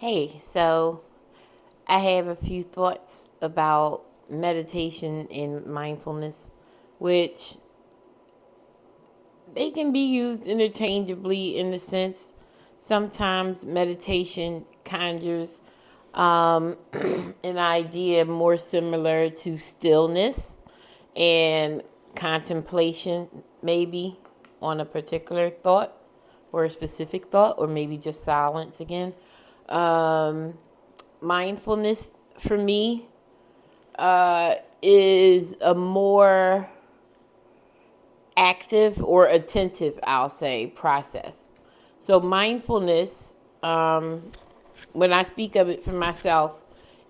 Hey, so I have a few thoughts about meditation and mindfulness, which they can be used interchangeably in the sense sometimes meditation conjures an idea more similar to stillness and contemplation, maybe on a particular thought or a specific thought, or maybe just silence again. Um, Mindfulness for me is a more active or attentive, I'll say, process. So, mindfulness, when I speak of it for myself,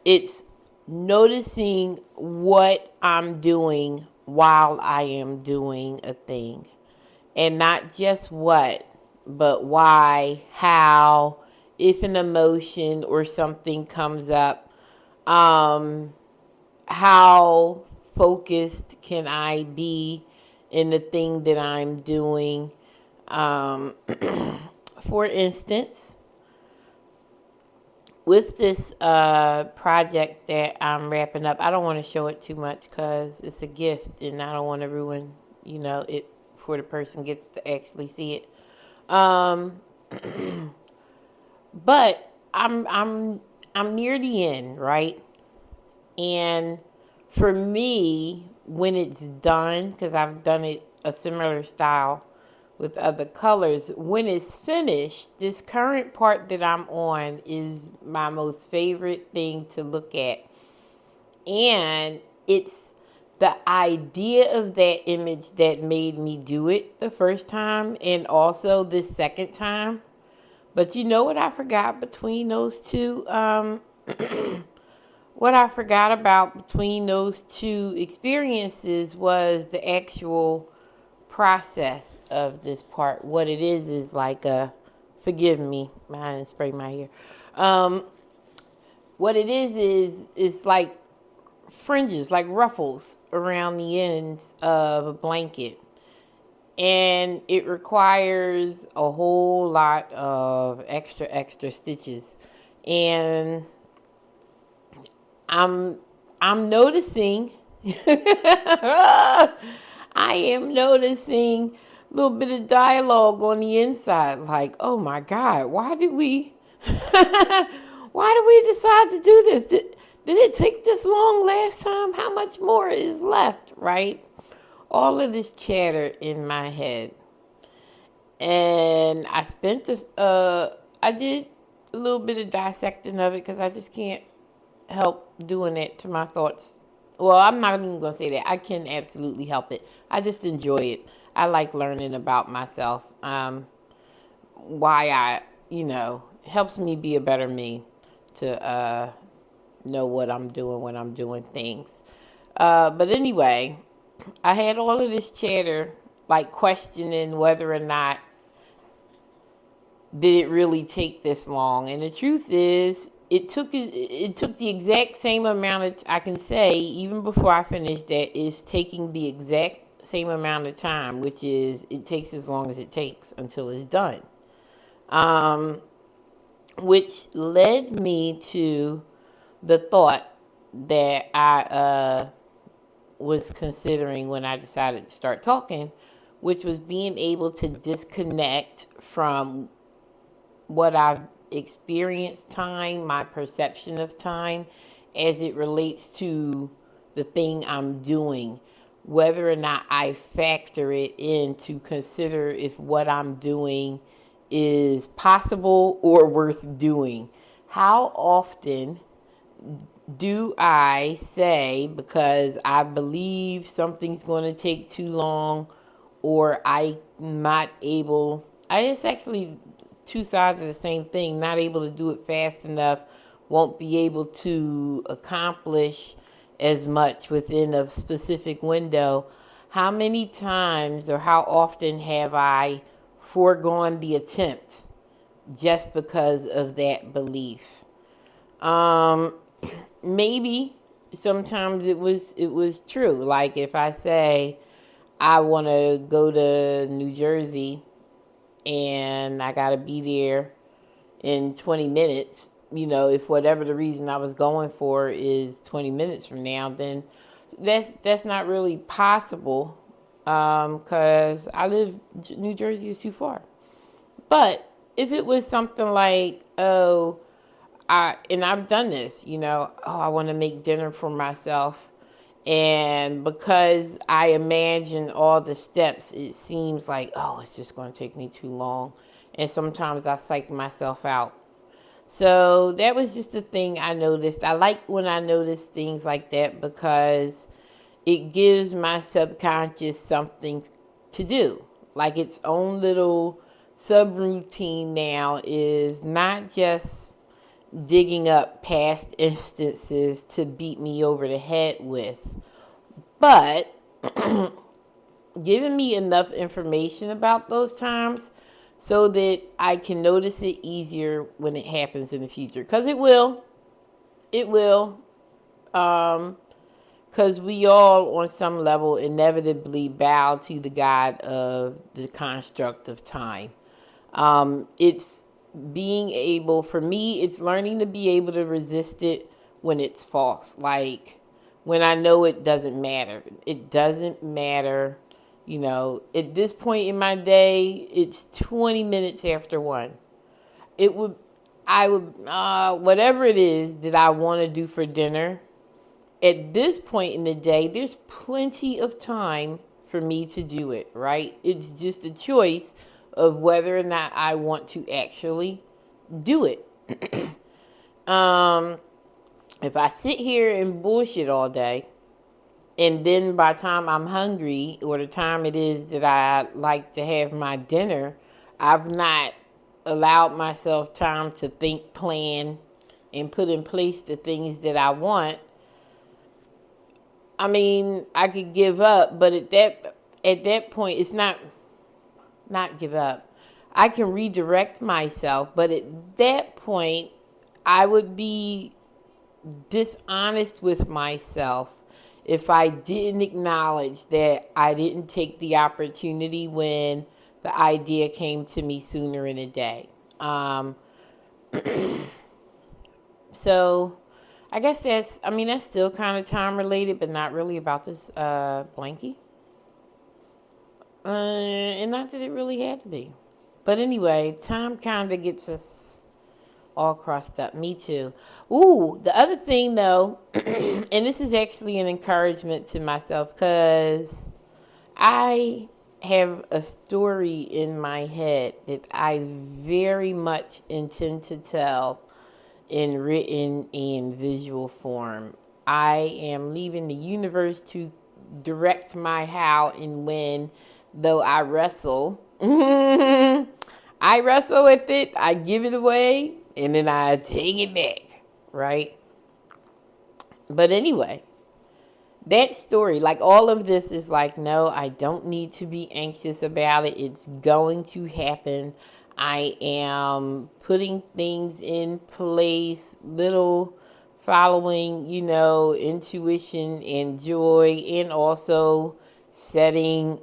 it's noticing what I'm doing while I am doing a thing. And not just what, but why, how, if an emotion or something comes up, um, how focused can I be in the thing that I'm doing? Um, for instance, with this project that I'm wrapping up, I don't want to show it too much because it's a gift and I don't want to ruin, it before the person gets to actually see it. Um, but I'm near the end, right? And for me, when it's done, because I've done it a similar style with other colors, when it's finished, this current part that I'm on is my most favorite thing to look at. And it's the idea of that image that made me do it the first time and also this second time. But you know what I forgot between those two? What I forgot about between those two experiences was the actual process of this part. What it is like forgive me, I didn't spray my hair. Um, what it is like fringes, like ruffles around the ends of a blanket. And it requires a whole lot of extra stitches. And I'm I'm noticing I am noticing a little bit of dialogue on the inside like, "Oh my god, why did we why did we decide to do this? Did it take this long last time? How much more is left?" Right? All of this chatter in my head. And I did a little bit of dissecting of it because I just can't help doing it to my thoughts. Well, I'm not even going to say that. I can absolutely help it. I just enjoy it. I like learning about myself. Why helps me be a better me to know what I'm doing when I'm doing things. But anyway, I had all of this chatter, like questioning whether or not did it really take this long. And the truth is, it took the exact same amount of I can say even before I finished that is taking the exact same amount of time, which is it takes as long as it takes until it's done. Um, which led me to the thought that I was considering when I decided to start talking, which was being able to disconnect from what I've experienced time, my perception of time, as it relates to the thing I'm doing, whether or not I factor it in to consider if what I'm doing is possible or worth doing. How often do I say because I believe something's going to take too long or I'm not able, it's actually two sides of the same thing, not able to do it fast enough, won't be able to accomplish as much within a specific window. How many times or how often have I foregone the attempt just because of that belief? Um, Maybe sometimes it was true. Like if I say I want to go to New Jersey and I got to be there in 20 minutes, if whatever the reason I was going for is 20 minutes from now, then that's not really possible, because New Jersey is too far. But if it was something like, and I've done this, I want to make dinner for myself. And because I imagine all the steps, it seems like, it's just going to take me too long. And sometimes I psych myself out. So that was just a thing I noticed. I like when I notice things like that because it gives my subconscious something to do. Like its own little subroutine now is not just digging up past instances to beat me over the head with, but giving me enough information about those times so that I can notice it easier when it happens in the future. Because it will. It will. Because we all, on some level, inevitably bow to the God of the construct of time. It's being able, for me, it's learning to be able to resist it when it's false. Like, when I know it doesn't matter. It doesn't matter. At this point in my day, it's 20 minutes after 1. Whatever it is that I want to do for dinner, at this point in the day, there's plenty of time for me to do it, right? It's just a choice of whether or not I want to actually do it. If I sit here and bullshit all day, and then by the time I'm hungry, or the time it is that I like to have my dinner, I've not allowed myself time to think, plan, and put in place the things that I want. I mean, I could give up, but at that point, it's not give up. I can redirect myself, but at that point, I would be dishonest with myself if I didn't acknowledge that I didn't take the opportunity when the idea came to me sooner in the day. So I guess that's still kind of time related, but not really about this blankie. And not that it really had to be. But anyway, time kind of gets us all crossed up. Me too. Ooh, the other thing though, and this is actually an encouragement to myself because I have a story in my head that I very much intend to tell in written and visual form. I am leaving the universe to direct my how and when, though I wrestle. I wrestle with it, I give it away, and then I take it back, right? But anyway, that story, like all of this is like, no, I don't need to be anxious about it. It's going to happen. I am putting things in place, little following, intuition and joy, and also setting,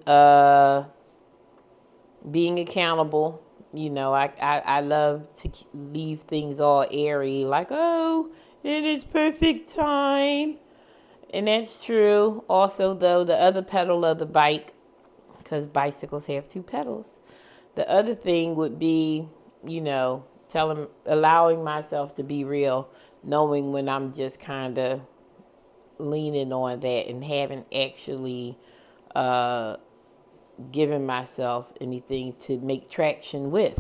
being accountable. I love to leave things all airy, like, it is perfect time. And that's true. Also, though, the other pedal of the bike, because bicycles have 2 pedals, the other thing would be, allowing myself to be real, knowing when I'm just kind of leaning on that and haven't actually given myself anything to make traction with.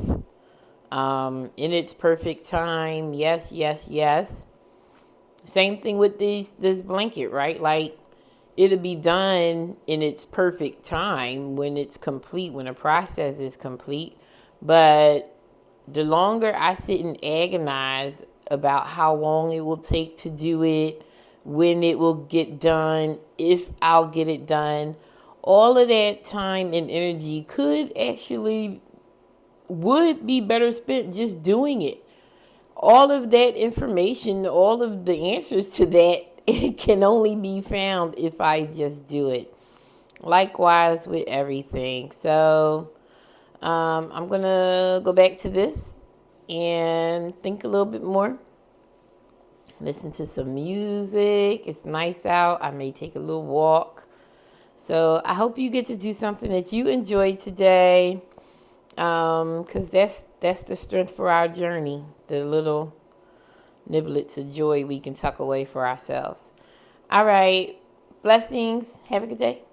In its perfect time, yes, yes, yes. Same thing with this blanket, right? Like, it'll be done in its perfect time when it's complete, when the process is complete. But the longer I sit and agonize about how long it will take to do it, when it will get done, if I'll get it done, all of that time and energy would be better spent just doing it. All of that information, all of the answers to that, it can only be found if I just do it. Likewise with everything. So I'm going to go back to this and think a little bit more. listen to some music. It's nice out. I may take a little walk. So I hope you get to do something that you enjoyed today, because that's the strength for our journey, the little niblets of joy we can tuck away for ourselves. All right. Blessings. Have a good day.